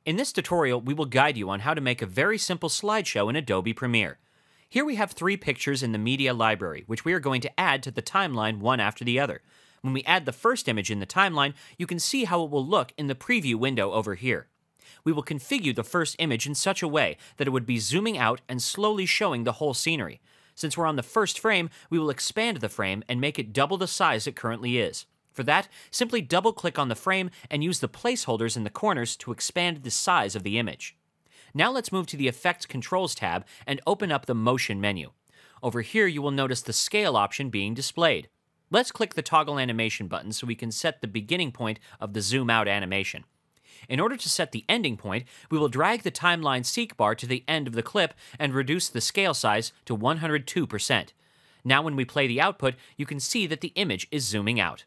In this tutorial, we will guide you on how to make a very simple slideshow in Adobe Premiere. Here we have 3 pictures in the media library, which we are going to add to the timeline one after the other. When we add the first image in the timeline, you can see how it will look in the preview window over here. We will configure the first image in such a way that it would be zooming out and slowly showing the whole scenery. Since we're on the first frame, we will expand the frame and make it double the size it currently is. For that, simply double-click on the frame and use the placeholders in the corners to expand the size of the image. Now let's move to the Effects Controls tab and open up the Motion menu. Over here you will notice the Scale option being displayed. Let's click the Toggle Animation button so we can set the beginning point of the zoom out animation. In order to set the ending point, we will drag the timeline seek bar to the end of the clip and reduce the scale size to 102%. Now when we play the output, you can see that the image is zooming out.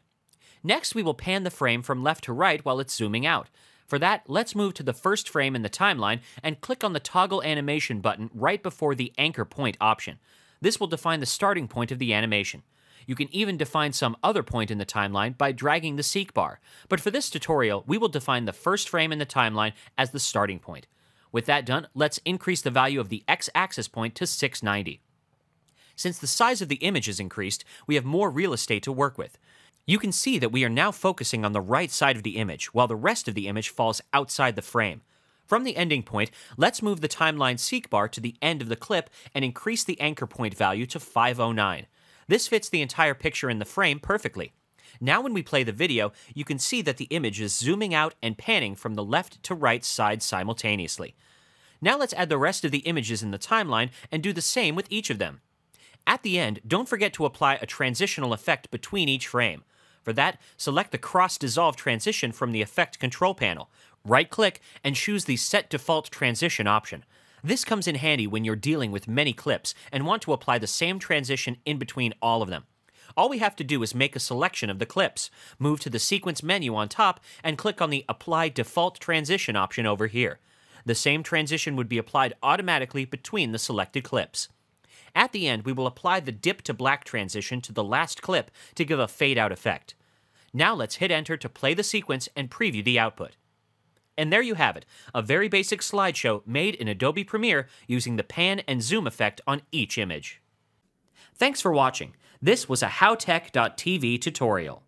Next, we will pan the frame from left to right while it's zooming out. For that, let's move to the first frame in the timeline and click on the Toggle Animation button right before the Anchor Point option. This will define the starting point of the animation. You can even define some other point in the timeline by dragging the seek bar, but for this tutorial, we will define the first frame in the timeline as the starting point. With that done, let's increase the value of the x-axis point to 690. Since the size of the image is increased, we have more real estate to work with. You can see that we are now focusing on the right side of the image, while the rest of the image falls outside the frame. From the ending point, let's move the timeline seek bar to the end of the clip and increase the anchor point value to 509. This fits the entire picture in the frame perfectly. Now when we play the video, you can see that the image is zooming out and panning from the left to right side simultaneously. Now let's add the rest of the images in the timeline and do the same with each of them. At the end, don't forget to apply a transitional effect between each frame. For that, select the Cross Dissolve transition from the Effect Control panel. Right-click and choose the Set Default Transition option. This comes in handy when you're dealing with many clips and want to apply the same transition in between all of them. All we have to do is make a selection of the clips, move to the Sequence menu on top, and click on the Apply Default Transition option over here. The same transition would be applied automatically between the selected clips. At the end, we will apply the Dip to Black transition to the last clip to give a fade-out effect. Now let's hit Enter to play the sequence and preview the output. And there you have it, a very basic slideshow made in Adobe Premiere using the pan and zoom effect on each image. Thanks for watching. This was a HowTech.tv tutorial.